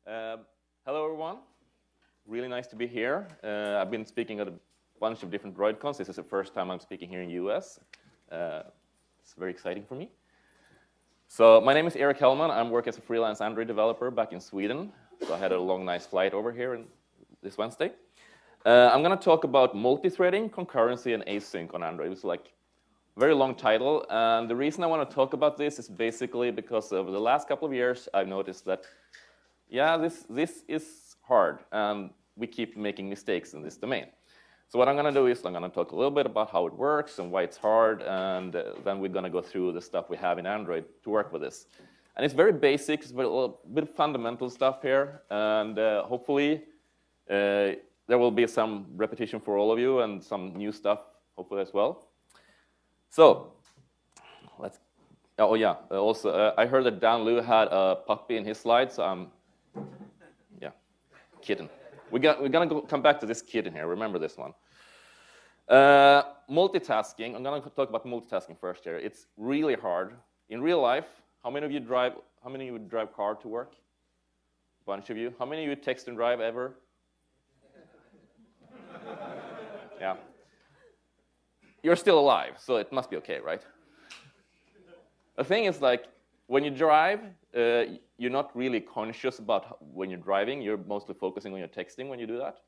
Hello, everyone. Really nice to be here. I've been speaking at a bunch of different DroidCons. This is the first time I'm speaking here in the US. It's very exciting for me. So my name is Erik Hellman. I work as a freelance Android developer back in Sweden. So I had a long, nice flight over here this Wednesday. I'm going to talk about multithreading, concurrency, and async on Android. It's like a very long title. And the reason I want to talk about this is basically because over the last couple of years, I've noticed that, yeah, this is hard. And we keep making mistakes in this domain. So what I'm going to do is I'm going to talk a little bit about how it works and why it's hard. And then we're going to go through the stuff we have in Android to work with this. And it's very basic. It's a little bit fundamental stuff here. And hopefully, there will be some repetition for all of you and some new stuff, hopefully, as well. So, oh yeah, also, I heard that Dan Liu had a puppy in his slide, so yeah, kitten. We're gonna come back to this kitten here, remember this one. Multitasking, I'm gonna talk about multitasking first here. It's really hard. In real life, how many of you drive car to work? A bunch of you. How many of you text and drive ever? Yeah. You're still alive, so it must be okay, right? The thing is, like, when you drive, you're not really conscious about when you're driving. You're mostly focusing on your texting when you do that.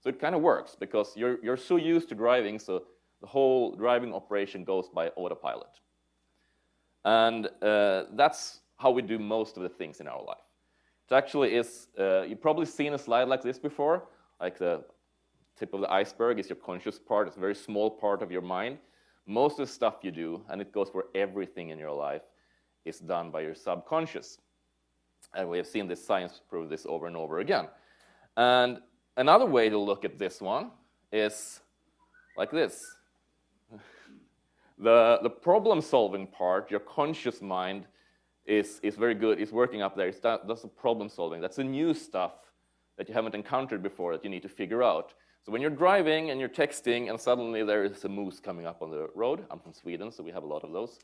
So it kind of works because you're so used to driving, so the whole driving operation goes by autopilot. And that's how we do most of the things in our life. It actually is, you've probably seen a slide like this before, like the tip of the iceberg is your conscious part. It's a very small part of your mind. Most of the stuff you do, and it goes for everything in your life, is done by your subconscious. And we have seen this science prove this over and over again. And another way to look at this one is like this. The problem-solving part, your conscious mind, is very good. It's working up there. That's the problem-solving. That's the new stuff that you haven't encountered before that you need to figure out. So when you're driving and you're texting and suddenly there is a moose coming up on the road, I'm from Sweden, so we have a lot of those.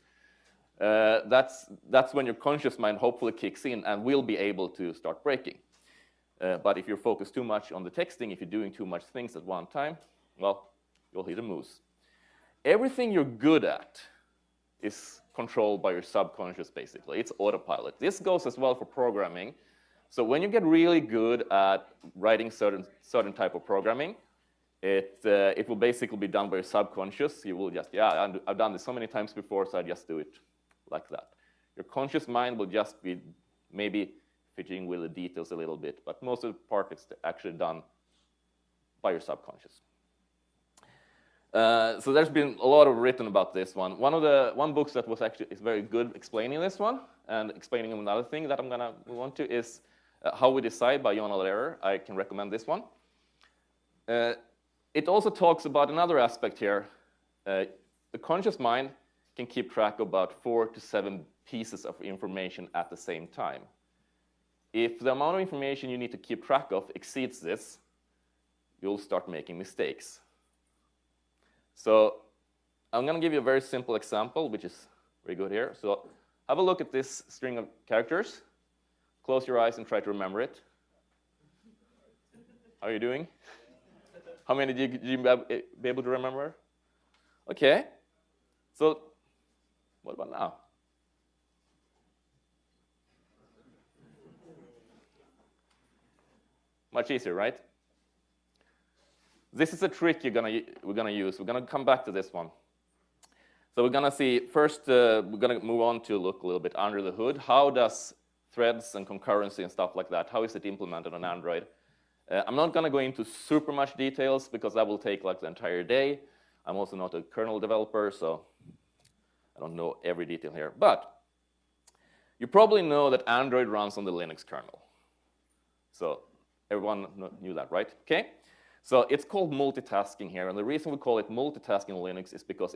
That's when your conscious mind hopefully kicks in and will be able to start braking. But if you're focused too much on the texting, if you're doing too much things at one time, well, you'll hit a moose. Everything you're good at is controlled by your subconscious, basically. It's autopilot. This goes as well for programming. So when you get really good at writing certain type of programming, it will basically be done by your subconscious. You will just, yeah, I've done this so many times before, so I just do it like that. Your conscious mind will just be maybe fidgeting with the details a little bit, but most of the part is actually done by your subconscious. So there's been a lot of written about this one. One book that is very good explaining this one and explaining another thing that I'm gonna move on to is How We Decide by Jon Allerer. I can recommend this one. It also talks about another aspect here. The conscious mind can keep track of about 4 to 7 pieces of information at the same time. If the amount of information you need to keep track of exceeds this, you'll start making mistakes. So I'm going to give you a very simple example, which is very good here. So have a look at this string of characters. Close your eyes and try to remember it. How are you doing? How many did you be able to remember? Okay. So what about now? Much easier, right? This is a trick we're gonna use. We're gonna come back to this one. So we're gonna see first. We're gonna move on to look a little bit under the hood. How does threads and concurrency and stuff like that? How is it implemented on Android? I'm not gonna go into super much details because that will take like the entire day. I'm also not a kernel developer, so I don't know every detail here. But you probably know that Android runs on the Linux kernel. So everyone knew that, right? Okay. So it's called multitasking here, and the reason we call it multitasking in Linux is because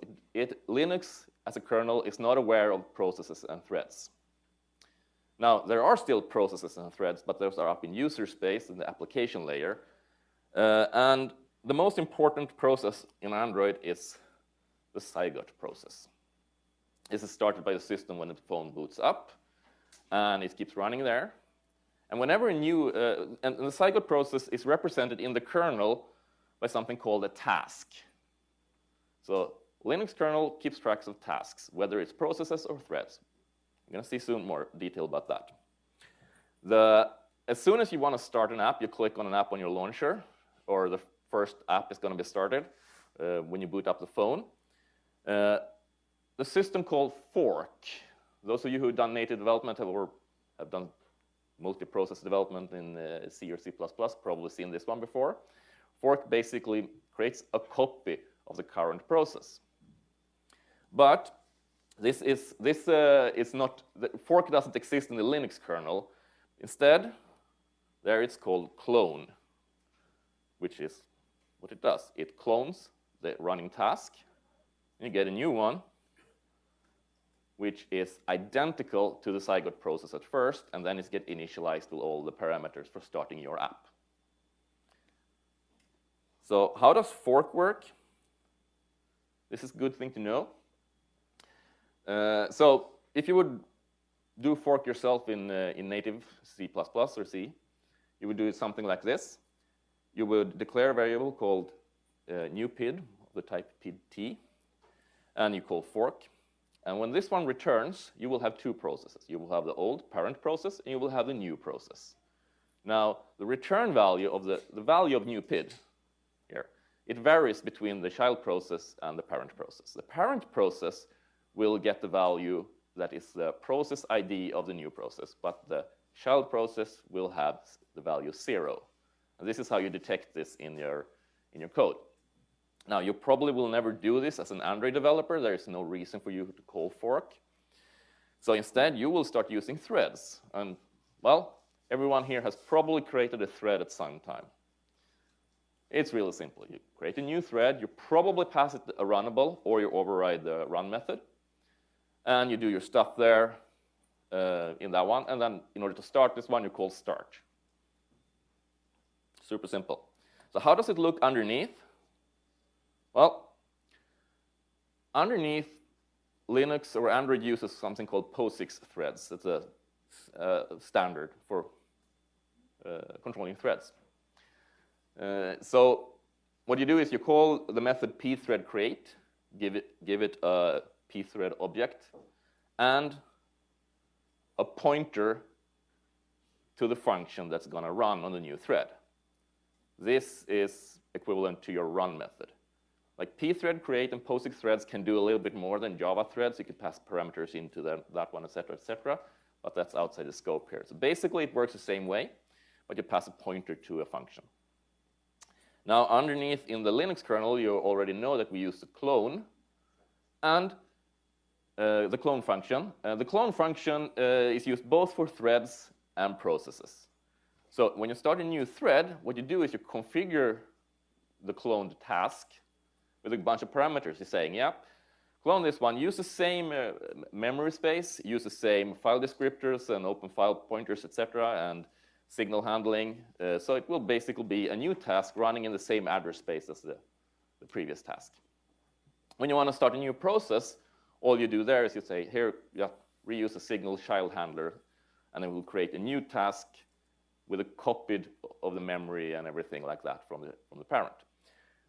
Linux as a kernel is not aware of processes and threads. Now, there are still processes and threads, but those are up in user space in the application layer. And the most important process in Android is the Zygote process. This is started by the system when the phone boots up, and it keeps running there. And whenever a new, and the Zygote process is represented in the kernel by something called a task. So Linux kernel keeps track of tasks, whether it's processes or threads. You're going to see soon more detail about that. As soon as you want to start an app, you click on an app on your launcher, or the first app is going to be started when you boot up the phone. The system called fork. Those of you who have done native development have done multi-process development in C or C++ probably seen this one before. Fork basically creates a copy of the current process. But this is not, the fork doesn't exist in the Linux kernel. Instead, there it's called clone, which is what it does. It clones the running task, and you get a new one, which is identical to the Zygote process at first, and then it's get initialized with all the parameters for starting your app. So how does fork work? This is a good thing to know. So if you would do fork yourself in native C++ or C, you would do something like this. You would declare a variable called new PID of the type PID-T, and you call fork. And when this one returns, you will have two processes. You will have the old parent process, and you will have the new process. Now, the return value of the value of new PID here, it varies between the child process and the parent process. The parent process will get the value that is the process ID of the new process, but the child process will have the value 0. And this is how you detect this in your code. Now, you probably will never do this as an Android developer. There is no reason for you to call fork. So instead, you will start using threads. And, well, everyone here has probably created a thread at some time. It's really simple. You create a new thread. You probably pass it a runnable, or you override the run method. And you do your stuff there in that one. And then in order to start this one, you call start. Super simple. So how does it look underneath? Well, underneath, Linux or Android uses something called POSIX threads. It's a standard for controlling threads. So what you do is you call the method pthreadCreate, give it a pthread object, and a pointer to the function that's going to run on the new thread. This is equivalent to your run method. Like pthreadCreate and POSIX threads can do a little bit more than Java threads. You can pass parameters into that one, etc., but that's outside the scope here. So basically, it works the same way, but you pass a pointer to a function. Now, underneath in the Linux kernel, you already know that we use the clone and the clone function. The clone function is used both for threads and processes. So when you start a new thread, what you do is you configure the cloned task with a bunch of parameters. You're saying, yeah, clone this one, use the same memory space, use the same file descriptors and open file pointers, etc., and signal handling. So it will basically be a new task running in the same address space as the previous task. When you want to start a new process, all you do there is you say, here, yeah, reuse a signal child handler, and it will create a new task with a copy of the memory and everything like that from the parent.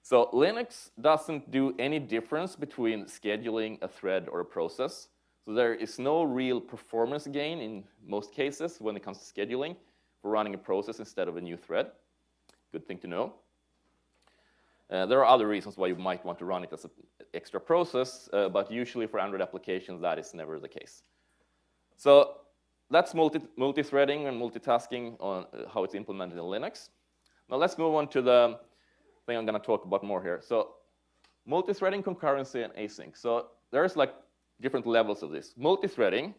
So Linux doesn't do any difference between scheduling a thread or a process. So there is no real performance gain in most cases when it comes to scheduling for running a process instead of a new thread. Good thing to know. There are other reasons why you might want to run it as an extra process, but usually for Android applications, that is never the case. So that's multi-threading and multitasking on how it's implemented in Linux. Now let's move on to the thing I'm going to talk about more here. So multithreading, concurrency, and async. So there's like different levels of this. Multithreading,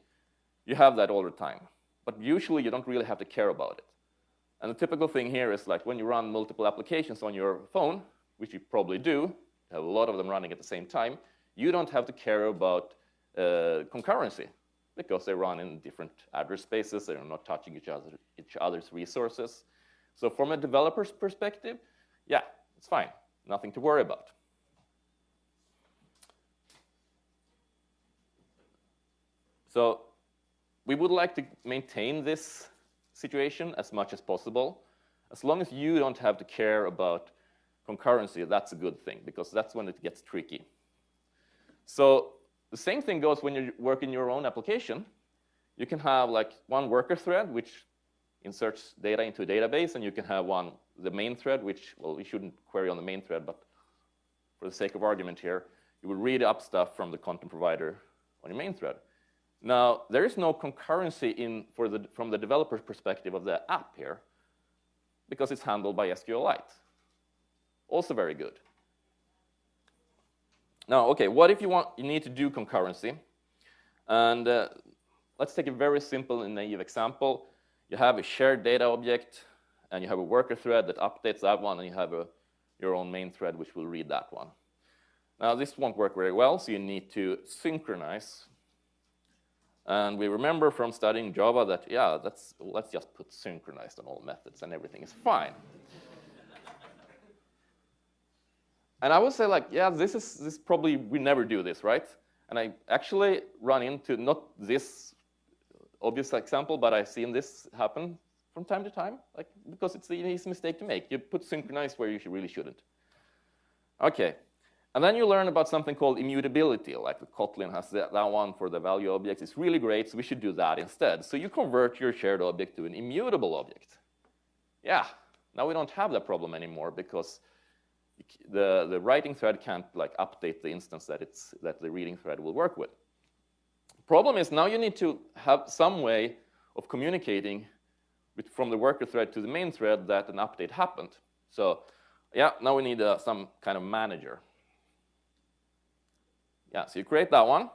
you have that all the time. But usually you don't really have to care about it. And the typical thing here is like when you run multiple applications on your phone, which you probably do, have a lot of them running at the same time, you don't have to care about concurrency because they run in different address spaces. They're not touching each other's resources. So from a developer's perspective, yeah, it's fine. Nothing to worry about. So we would like to maintain this situation as much as possible. As long as you don't have to care about concurrency, that's a good thing, because that's when it gets tricky. So the same thing goes when you work in your own application. You can have like one worker thread, which inserts data into a database, and you can have the main thread, which, well, we shouldn't query on the main thread, but for the sake of argument here, you will read up stuff from the content provider on your main thread. Now, there is no concurrency from the developer's perspective of the app here, because it's handled by SQLite. Also very good. Now, okay, what if you need to do concurrency? And let's take a very simple and naive example. You have a shared data object, and you have a worker thread that updates that one, and you have your own main thread which will read that one. Now, this won't work very well, so you need to synchronize. And we remember from studying Java that, yeah, let's just put synchronized on all methods, and everything is fine. And I would say, like, yeah, this probably, we never do this, right? And I actually run into, not this obvious example, but I've seen this happen from time to time, like, because it's an easy mistake to make. You put synchronized where you really shouldn't. Okay, and then you learn about something called immutability, like the Kotlin has that one for the value objects. It's really great, so we should do that instead. So you convert your shared object to an immutable object. Yeah, now we don't have that problem anymore, because the writing thread can't like update the instance that the reading thread will work with. Problem is, now you need to have some way of communicating from the worker thread to the main thread that an update happened. So yeah, now we need some kind of manager. Yeah, so you create that one,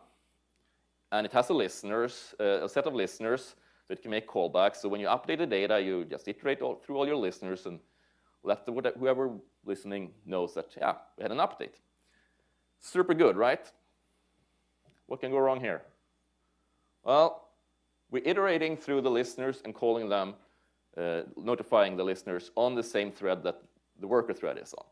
and it has a set of listeners that can make callbacks. So when you update the data, you just iterate through all your listeners and let whoever listening knows that, yeah, we had an update. Super good, right? What can go wrong here? Well, we're iterating through the listeners and calling them, notifying the listeners on the same thread that the worker thread is on.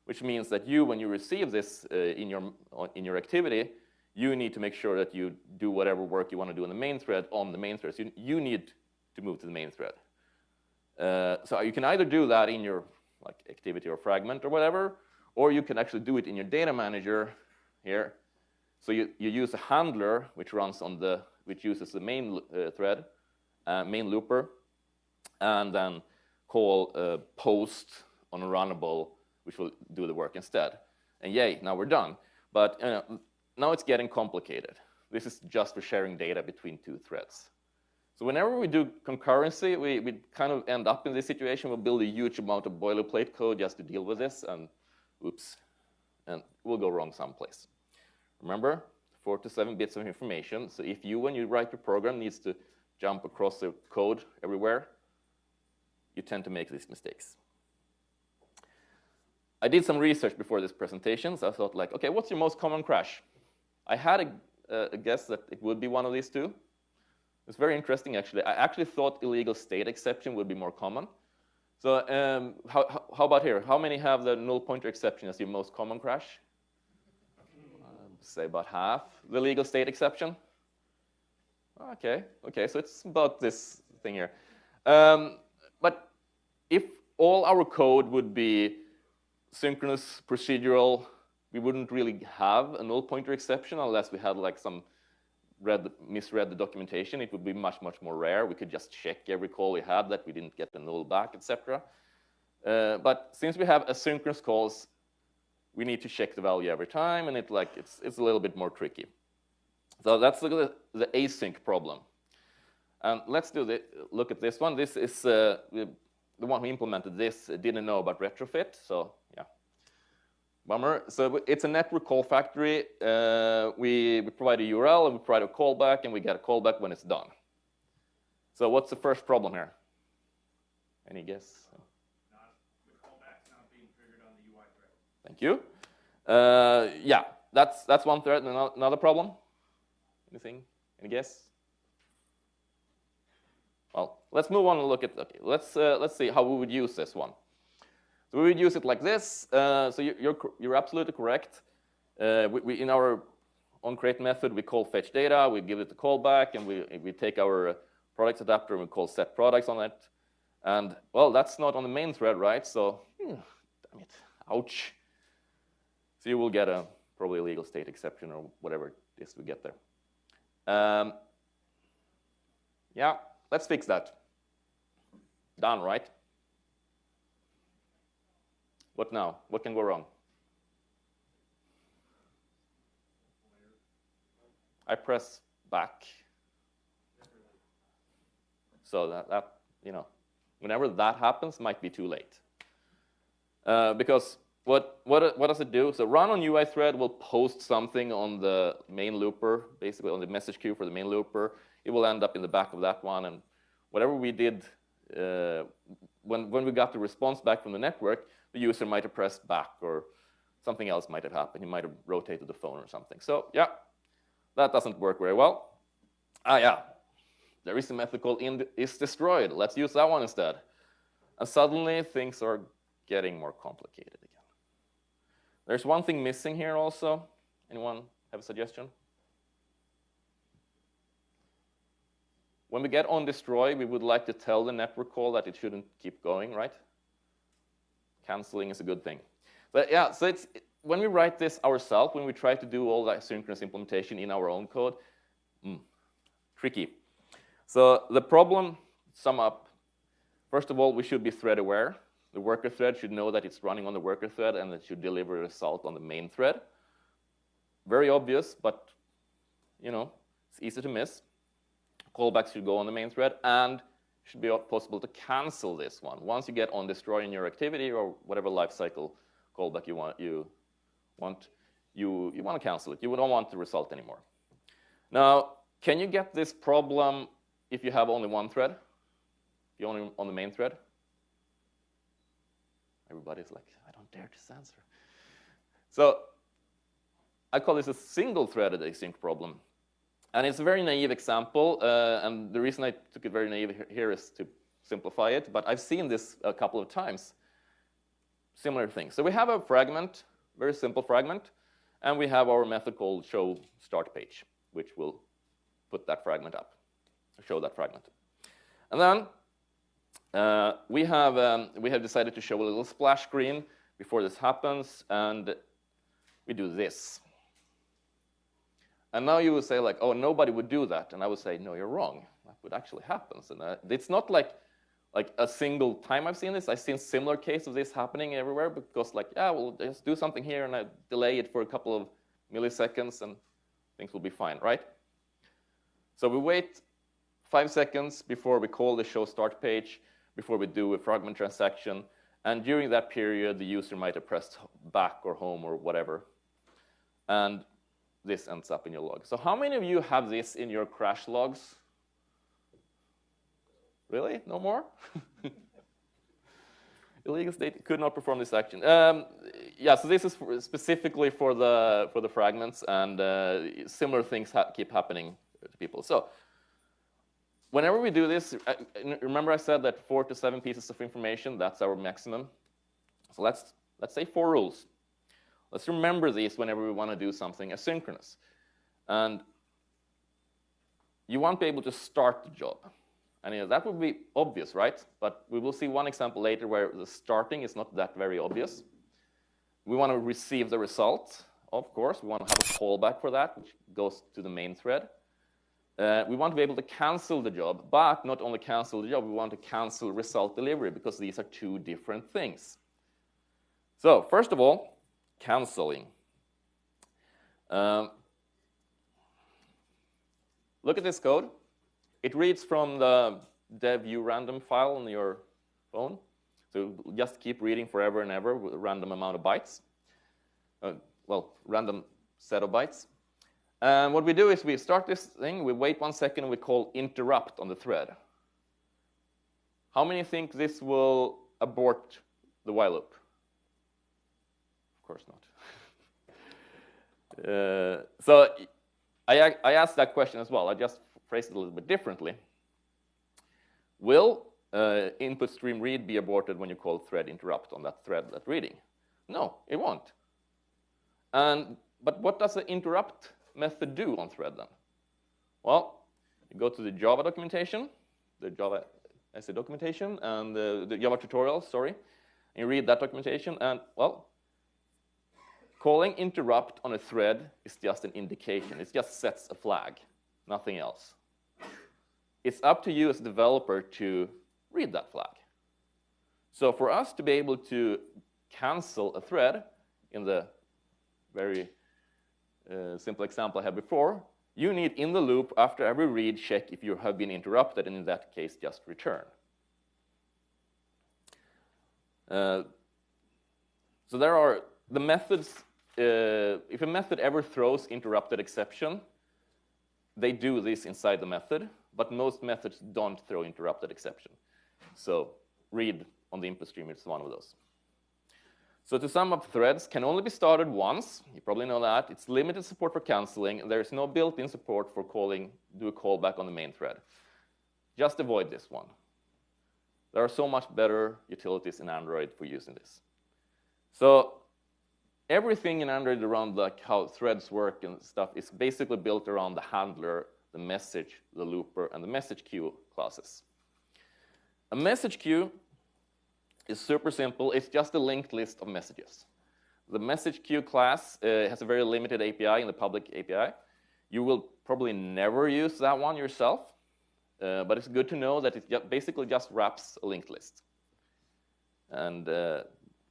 Which means that when you receive this in your activity, you need to make sure that you do whatever work you want to do on the main thread on the main thread. So you need to move to the main thread. So you can either do that in your activity or fragment or whatever, or you can actually do it in your data manager here. So you use a handler which uses the main thread, main looper, and then call post on a runnable, which will do the work instead. And yay, now we're done. But now it's getting complicated. This is just for sharing data between two threads. So whenever we do concurrency, we kind of end up in this situation. We'll build a huge amount of boilerplate code just to deal with this, and oops, and we'll go wrong someplace. Remember, 4 to 7 bits of information. So if when you write your program, needs to jump across the code everywhere, you tend to make these mistakes. I did some research before this presentation, so I thought, like, okay, what's your most common crash? I had a guess that it would be one of these two. It's very interesting, actually. I actually thought illegal state exception would be more common. So how about here? How many have the null pointer exception as your most common crash? Say about half. The legal state exception? Okay, so it's about this thing here. But if all our code would be synchronous, procedural, we wouldn't really have a null pointer exception unless we had like some misread the documentation. It would be much, much more rare. We could just check every call we had that we didn't get the null back, etc. But since we have asynchronous calls, we need to check the value every time, and it's a little bit more tricky. So that's the async problem. And let's look at this one. This is the one who implemented this didn't know about retrofit, so yeah. Bummer. So it's a network call factory. We provide a URL, and we provide a callback, and we get a callback when it's done. So what's the first problem here? Any guess? The callback's not being triggered on the UI thread. Thank you. Yeah, that's one thread. Another problem? Anything? Any guess? Well, let's move on and look at. Okay, let's see how we would use this one. So we would use it like this. So you're absolutely correct. In our onCreate method, we call fetch data. We give it the callback, and we take our products adapter, and we call set products on it. And, well, that's not on the main thread, right? So, damn it, ouch. So you will get a probably illegal state exception or whatever it is we get there. Yeah, let's fix that. Done, right? What now? What can go wrong? I press back. So that you know, whenever that happens, might be too late. Because what does it do? So run on UI thread will post something on the main looper, basically on the message queue for the main looper. It will end up in the back of that one, and whatever we did when we got the response back from the network, the user might have pressed back or something else might have happened. He might have rotated the phone or something. So yeah, that doesn't work very well. Yeah, there is a method called isDestroyed. Let's use that one instead. And suddenly things are getting more complicated again. There's one thing missing here also. Anyone have a suggestion? When we get on destroy, we would like to tell the network call that it shouldn't keep going, right? Canceling is a good thing. But yeah, so when we write this ourselves, when we try to do all that asynchronous implementation in our own code, tricky. So the problem, sum up, first of all, we should be thread aware. The worker thread should know that it's running on the worker thread and it should deliver a result on the main thread. Very obvious, but you know, it's easy to miss. Callbacks should go on the main thread, and it should be possible to cancel this one. Once you get on destroy in your activity or whatever lifecycle callback you want to cancel it. You don't want the result anymore. Now, can you get this problem if you have only one thread? If you're only on the main thread? Everybody's like, I don't dare to answer. So I call this a single-threaded async problem. And it's a very naive example, and the reason I took it very naive here is to simplify it, but I've seen this a couple of times, similar things. So we have a fragment, very simple fragment, and we have our method called show start page, which will put that fragment up, show that fragment. And then we have decided to show a little splash screen before this happens, and we do this. And now you would say, like, oh, nobody would do that. And I would say, no, you're wrong. That would actually happen. And it's not like a single time I've seen this. I've seen similar cases of this happening everywhere because, like, yeah, we'll just do something here and I delay it for a couple of milliseconds and things will be fine, right? So we wait 5 seconds before we call the show start page, before we do a fragment transaction. And during that period, the user might have pressed back or home or whatever. And this ends up in your log. So how many of you have this in your crash logs? Really? No more? Illegal state could not perform this action. Yeah, so this is specifically for the fragments, and similar things keep happening to people. So whenever we do this, remember I said that 4 to 7 pieces of information, that's our maximum. So let's say 4 rules. Let's remember these whenever we want to do something asynchronous. And you want to be able to start the job. And that would be obvious, right? But we will see one example later where the starting is not that very obvious. We want to receive the result, of course. We want to have a callback for that, which goes to the main thread. We want to be able to cancel the job, but not only cancel the job, we want to cancel result delivery because these are 2 different things. So first of all, canceling. Look at this code. It reads from the dev urandom file on your phone. So just keep reading forever and ever with a random amount of bytes. Well, random set of bytes. And what we do is we start this thing, we wait 1 second, and we call interrupt on the thread. How many think this will abort the while loop? Of course not. So I asked that question as well. I just phrased it a little bit differently. Will input stream read be aborted when you call thread interrupt on that thread that's reading? No, it won't. But what does the interrupt method do on thread then? Well, you go to the Java documentation, the Java essay documentation and the Java tutorials, sorry. And you read that documentation, and, well, calling interrupt on a thread is just an indication. It just sets a flag, nothing else. It's up to you as a developer to read that flag. So for us to be able to cancel a thread in the very simple example I had before, you need in the loop, after every read, check if you have been interrupted, and in that case, just return. So there are the methods. If a method ever throws interrupted exception, they do this inside the method, but most methods don't throw interrupted exception. So read on the input stream is one of those. So to sum up, threads can only be started once. You probably know that. It's limited support for canceling. There is no built-in support for do a callback on the main thread. Just avoid this one. There are so much better utilities in Android for using this. So everything in Android around like how threads work and stuff is basically built around the handler, the message, the looper, and the message queue classes. A message queue is super simple. It's just a linked list of messages. The message queue class has a very limited API in the public API. You will probably never use that one yourself, but it's good to know that it basically just wraps a linked list. And the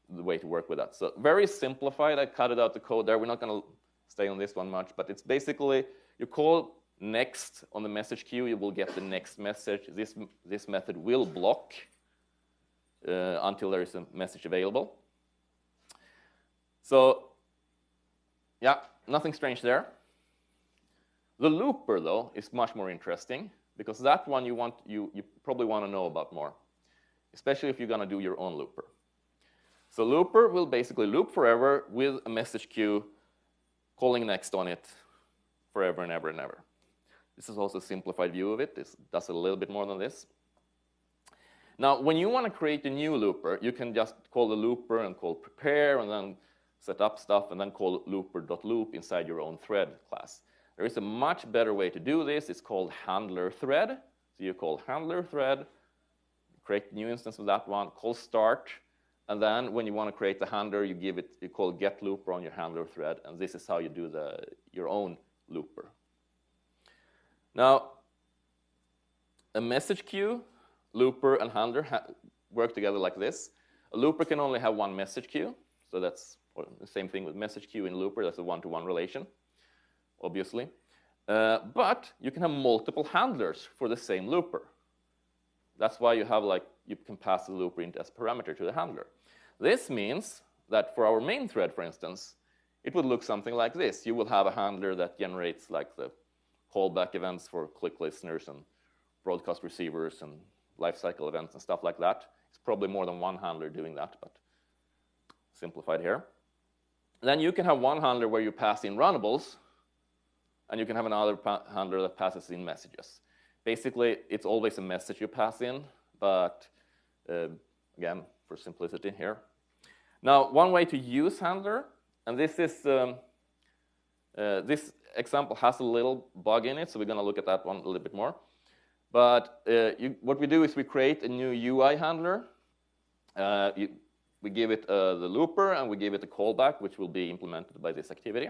way to work with that. So very simplified. I cut it out the code there. We're not going to stay on this one much, but it's basically you call next on the message queue, you will get the next message. This method will block until there is a message available. So, yeah, nothing strange there. The looper, though, is much more interesting because that one you probably want to know about more, especially if you're going to do your own looper. So looper will basically loop forever with a message queue calling next on it forever and ever and ever. This is also a simplified view of it. This does a little bit more than this. Now, when you want to create a new looper, you can just call the looper and call prepare and then set up stuff and then call looper.loop inside your own thread class. There is a much better way to do this. It's called handler thread. So you call handler thread, create a new instance of that one, call start, and then when you want to create the handler, you call get looper on your handler thread, and this is how you do your own looper. Now, a message queue, looper, and handler work together like this. A looper can only have one message queue, so that's the same thing with message queue and looper. That's a one-to-one relation, obviously. But you can have multiple handlers for the same looper. That's why you can pass the looper as parameter to the handler. This means that for our main thread, for instance, it would look something like this. You will have a handler that generates like the callback events for click listeners and broadcast receivers and lifecycle events and stuff like that. It's probably more than one handler doing that, but simplified here. Then you can have one handler where you pass in runnables, and you can have another handler that passes in messages. Basically, it's always a message you pass in, but again, for simplicity here. Now, one way to use handler, and this example has a little bug in it, so we're going to look at that one a little bit more. But what we do is we create a new UI handler. We give it the looper, and we give it a callback, which will be implemented by this activity.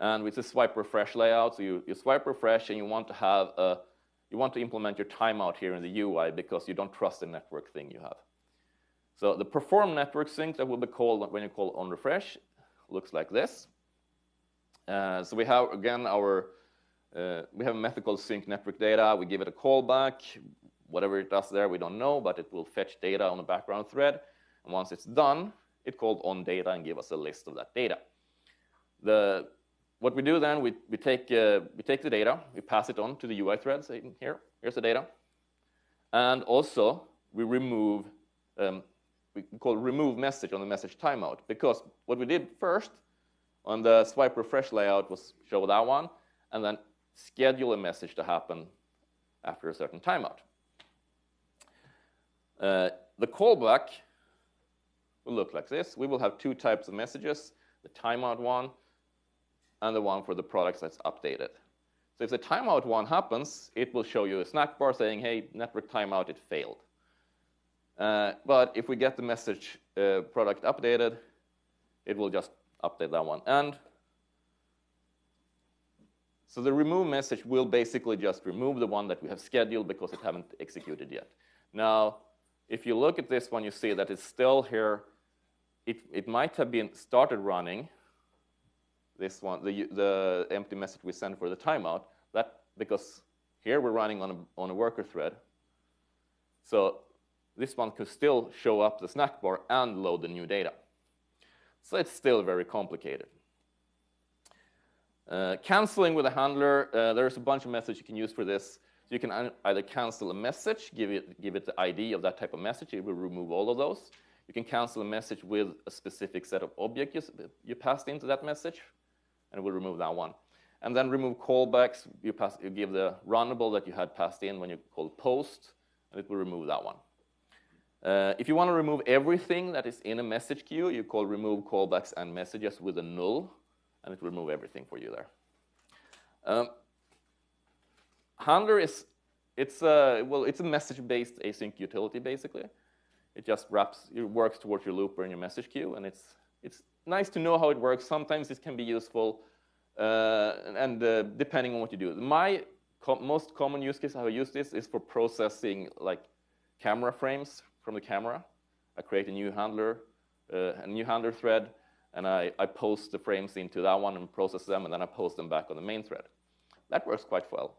And with the swipe refresh layout, so you swipe refresh, and you want to implement your timeout here in the UI because you don't trust the network thing you have. So the perform network sync that will be called when you call on refresh looks like this. So we have again we have a method called sync network data. We give it a callback. Whatever it does there, we don't know, but it will fetch data on the background thread. And once it's done, it called on data and give us a list of that data. What we do then, we take the data, we pass it on to the UI thread, say here's the data. And also, we remove, we call remove message on the message timeout, because what we did first on the swipe refresh layout was show that one, and then schedule a message to happen after a certain timeout. The callback will look like this. We will have two types of messages, the timeout one and the one for the products that's updated. So if the timeout one happens, it will show you a snack bar saying, hey, network timeout, it failed. But if we get the message product updated, it will just update that one. And so the remove message will basically just remove the one that we have scheduled because it haven't executed yet. Now, if you look at this one, you see that it's still here. It might have been started running, this one, the empty message we sent for the timeout, that because here we're running on a worker thread. So this one could still show up the snack bar and load the new data. So it's still very complicated. Canceling with a handler, there's a bunch of methods you can use for this. So you can either cancel a message, give it the ID of that type of message, it will remove all of those. You can cancel a message with a specific set of objects you passed into that message, and it will remove that one. And then remove callbacks, you give the runnable that you had passed in when you call post, and it will remove that one. If you want to remove everything that is in a message queue, you call remove callbacks and messages with a null, and it will remove everything for you there. Handler it's a message-based async utility basically. It just works towards your looper in your message queue, and it's nice to know how it works. Sometimes it can be useful, and depending on what you do. My most common use case how I use this is for processing like camera frames from the camera. I create a new handler thread, and I post the frames into that one and process them, and then I post them back on the main thread. That works quite well.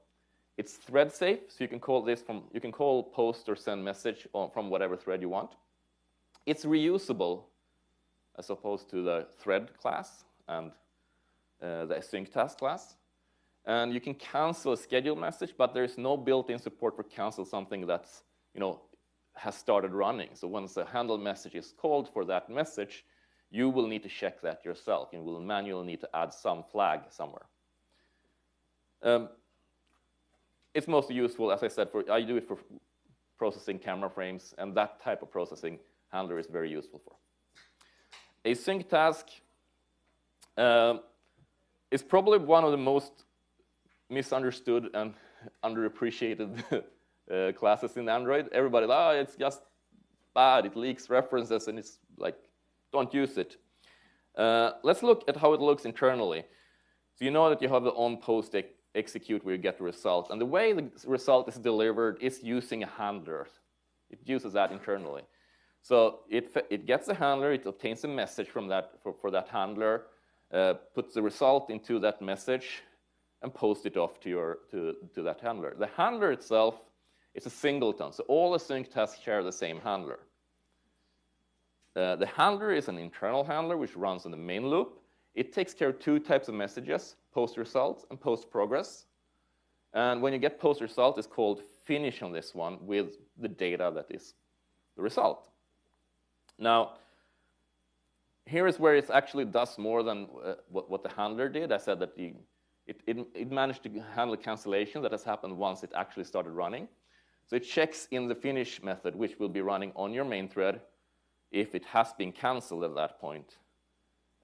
It's thread safe, so you can call this you can call post or send message from whatever thread you want. It's reusable as opposed to the thread class and the SyncTask class. And you can cancel a scheduled message, but there's no built-in support for cancel something that's, has started running. So once a handle message is called for that message, you will need to check that yourself. You will manually need to add some flag somewhere. It's mostly useful, as I said, I do it for processing camera frames, and that type of processing handler is very useful for. Asynctask is probably one of the most misunderstood and underappreciated classes in Android. Everybody, it's just bad, it leaks references, and it's like, don't use it. Let's look at how it looks internally. So you know that you have the on-post execute where you get the result. And the way the result is delivered is using a handler. It uses that internally. So it gets a handler, it obtains a message from that for that handler, puts the result into that message, and posts it off to that handler. The handler itself is a singleton, so all the sync tasks share the same handler. The handler is an internal handler which runs in the main loop. It takes care of two types of messages, post result and post progress. And when you get post result, it's called finish on this one with the data that is the result. Now, here is where it actually does more than what the handler did. I said that it managed to handle cancellation that has happened once it actually started running. So it checks in the finish method, which will be running on your main thread, if it has been canceled at that point.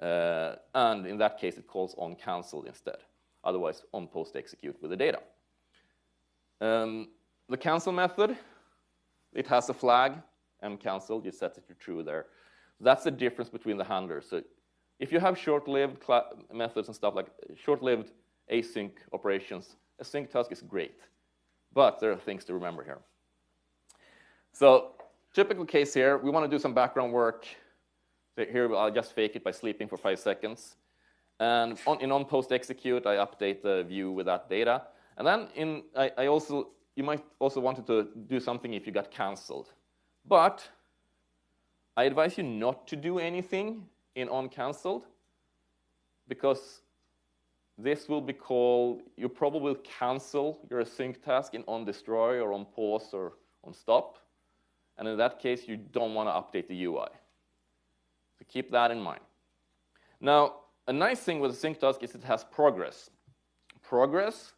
And in that case, it calls on cancel instead. Otherwise, on post execute with the data. The cancel method, it has a flag, mCancel, you set it to true there. That's the difference between the handlers. So if you have short-lived methods and stuff like short-lived async operations, a sync task is great. But there are things to remember here. So typical case here, we want to do some background work. So here I'll just fake it by sleeping for 5 seconds. And in on-post execute, I update the view with that data. And then you might also want to do something if you got canceled. But I advise you not to do anything in on-canceled, because this will be called, you probably will cancel your async task in on-destroy or on-pause or on-stop. And in that case, you don't want to update the UI. So keep that in mind. Now, a nice thing with a sync task is it has progress. Progress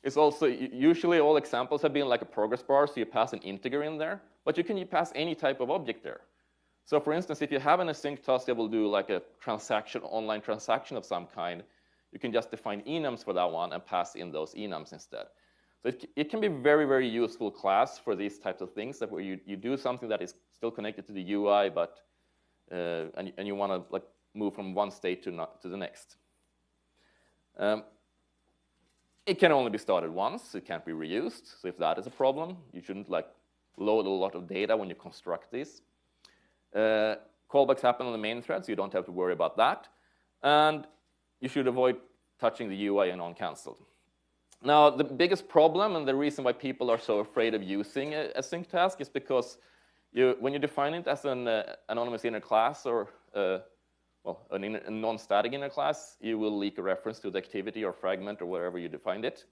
is also, usually all examples have been like a progress bar, so you pass an integer in there, but you can pass any type of object there. So for instance, if you have an async task that will do like a transaction, online transaction of some kind, you can just define enums for that one and pass in those enums instead. So it can be very, very useful class for these types of things, that where you do something that is still connected to the UI, but and you want to like move from one state to the next. It can only be started once. It can't be reused. So if that is a problem, you shouldn't like load a lot of data when you construct these. Callbacks happen on the main thread, so you don't have to worry about that. And you should avoid touching the UI and on-cancelled. Now, the biggest problem and the reason why people are so afraid of using a SyncTask is because when you define it as an anonymous inner class or a non-static inner class, you will leak a reference to the activity or fragment or wherever you defined it.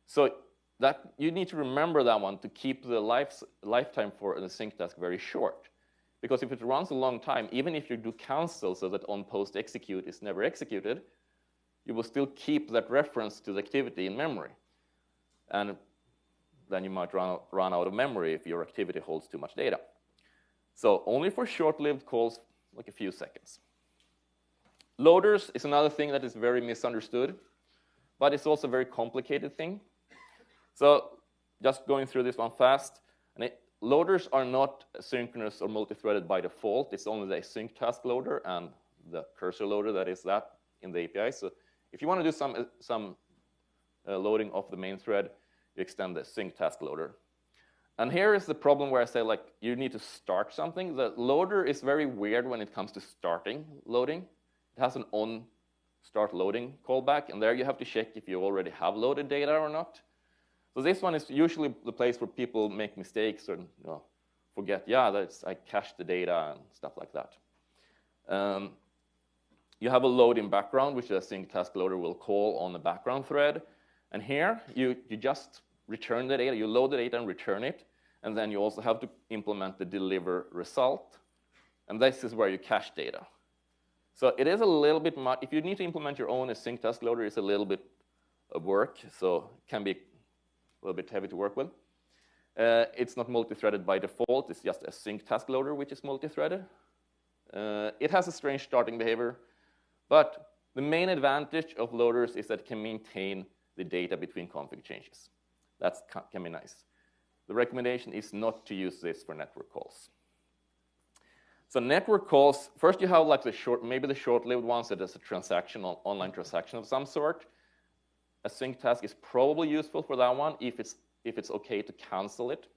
So that you need to remember that one to keep the lifetime for the SyncTask very short. Because if it runs a long time, even if you do cancel so that on-post execute is never executed, you will still keep that reference to the activity in memory. And then you might run out of memory if your activity holds too much data. So only for short-lived calls, like a few seconds. Loaders is another thing that is very misunderstood, but it's also a very complicated thing. So just going through this one fast. Loaders are not synchronous or multi-threaded by default. It's only the SyncTaskLoader and the cursor loader that is that in the API. So if you want to do some loading of the main thread, you extend the SyncTaskLoader. And here is the problem where I say, like, you need to start something. The loader is very weird when it comes to starting loading. It has an on-start loading callback, and there you have to check if you already have loaded data or not. So this one is usually the place where people make mistakes or forget, I cached the data and stuff like that. You have a load in background, which the SyncTaskLoader will call on the background thread. And here, you just return the data. You load the data and return it. And then you also have to implement the deliver result. And this is where you cache data. So it is a little bit much. If you need to implement your own SyncTaskLoader, it's a little bit of work. So it can be a little bit heavy to work with. It's not multi-threaded by default. It's just a SyncTaskLoader, which is multi-threaded. It has a strange starting behavior. But the main advantage of loaders is that it can maintain the data between config changes. That can be nice. The recommendation is not to use this for network calls. So network calls, first you have like maybe the short-lived ones that is a transaction, online transaction of some sort. A SyncTask is probably useful for that one if it's okay to cancel it.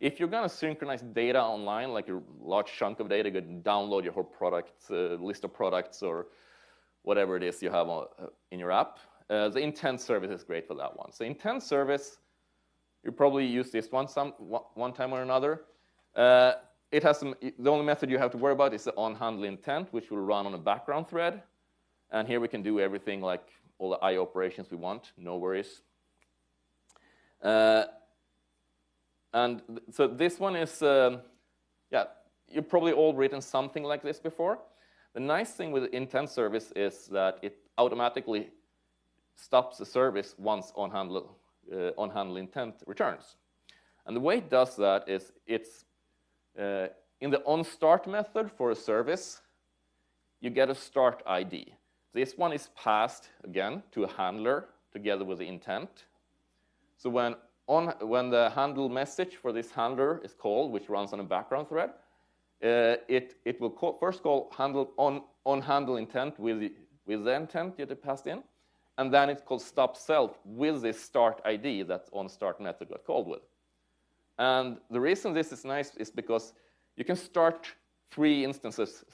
If you're going to synchronize data online, like a large chunk of data, you can download your whole product list of products or whatever it is you have in your app. The intent service is great for that one. So intent service, you probably use this one time or another. It has the only method you have to worry about is the on-handle intent, which will run on a background thread. And here we can do everything like all the IO operations we want, no worries. And so this one is, you've probably all written something like this before. The nice thing with the intent service is that it automatically stops the service once on-handle intent returns. And the way it does that is it's in the onStart method for a service, you get a start ID. This one is passed, again, to a handler together with the intent. So when the handle message for this handler is called, which runs on a background thread, it will first call on handle intent with the intent that it passed in, and then it's called stop self with this start ID that on start method got called with. And the reason this is nice is because you can start 3 instances,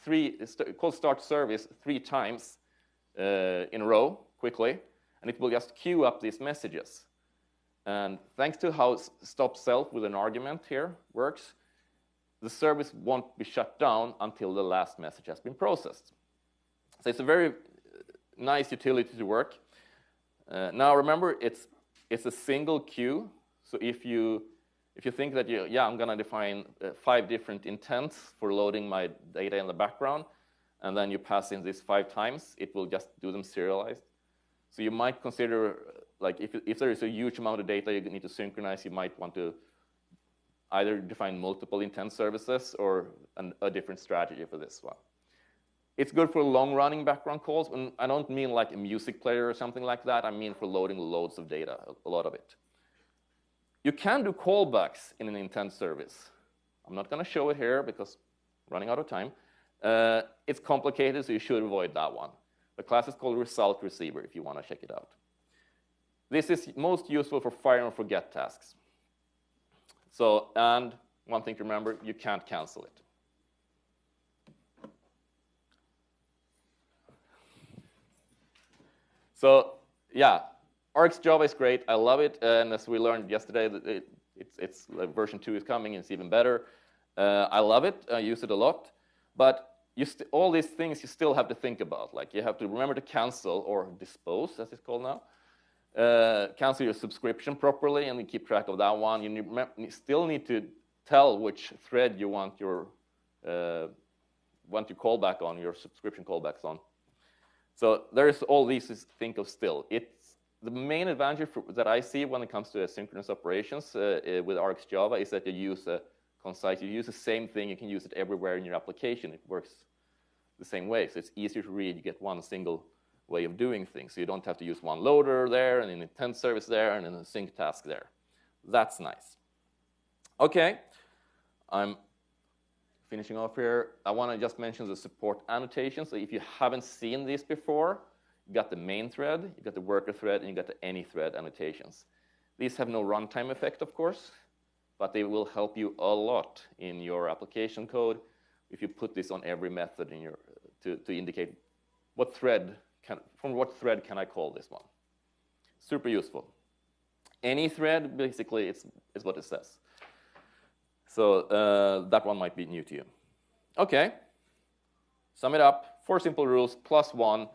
called start service 3 times in a row quickly, and it will just queue up these messages. And thanks to how stop self with an argument here works, the service won't be shut down until the last message has been processed. So it's a very nice utility to work. Now remember, it's a single queue. So if you think that I'm going to define 5 different intents for loading my data in the background, and then you pass in these 5 times, it will just do them serialized. So you might consider, like, if there is a huge amount of data you need to synchronize, you might want to either define multiple intent services or a different strategy for this one. It's good for long-running background calls, and I don't mean like a music player or something like that. I mean for loading loads of data, a lot of it. You can do callbacks in an intent service. I'm not going to show it here because I'm running out of time. It's complicated, so you should avoid that one. The class is called result receiver if you want to check it out. This is most useful for fire and forget tasks. So, and one thing to remember, you can't cancel it. So, yeah, RxJava is great. I love it. And as we learned yesterday, it's version 2 is coming, and it's even better. I love it. I use it a lot. But all these things you still have to think about. Like you have to remember to cancel or dispose, as it's called now. Cancel your subscription properly and keep track of that one. You still need to tell which thread you want your callback on, your subscription callbacks on. So there's all these to think of still. It's the main advantage that I see when it comes to asynchronous operations with RxJava is that you use a concise, you use the same thing, you can use it everywhere in your application. It works the same way, so it's easier to read. You get one single way of doing things. So you don't have to use one loader there and an intent service there and then a sync task there. That's nice. Okay, I'm finishing off here. I want to just mention the support annotations. So if you haven't seen these before, you got the main thread, you got the worker thread, and you got the any thread annotations. These have no runtime effect, of course, but they will help you a lot in your application code if you put this on every method in your to indicate what thread from what thread can I call this one. Super useful. Any thread, basically, is what it says. So that one might be new to you. Okay, sum it up. 4 simple rules, +1.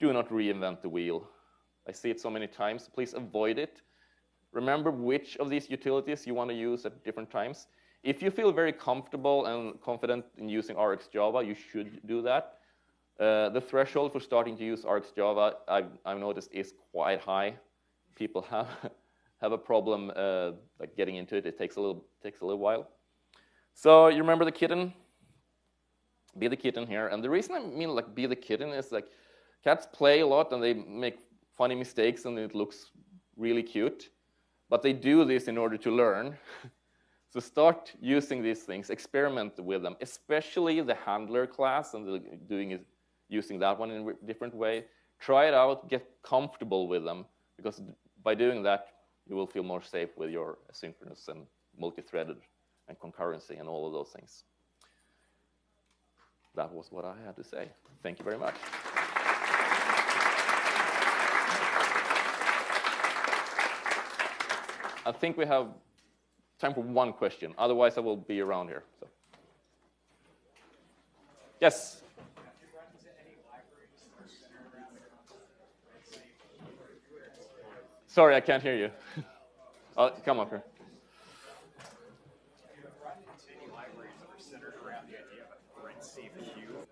Do not reinvent the wheel. I see it so many times. Please avoid it. Remember which of these utilities you want to use at different times. If you feel very comfortable and confident in using RxJava, you should do that. The threshold for starting to use RxJava, I've noticed, is quite high. People have a problem like getting into it. It takes a little while. So you remember the kitten? Be the kitten here. And the reason I mean like be the kitten is like cats play a lot and they make funny mistakes and it looks really cute. But they do this in order to learn. So start using these things. Experiment with them, especially the handler class and using that one in a different way. Try it out. Get comfortable with them, because by doing that, you will feel more safe with your asynchronous and multi-threaded and concurrency and all of those things. That was what I had to say. Thank you very much. I think we have time for one question. Otherwise, I will be around here. So. Yes? Have you run into any libraries that are centered around the concept? Sorry, I can't hear you. Come up here. Have you run into any libraries that are centered around the idea of a thread safe queue?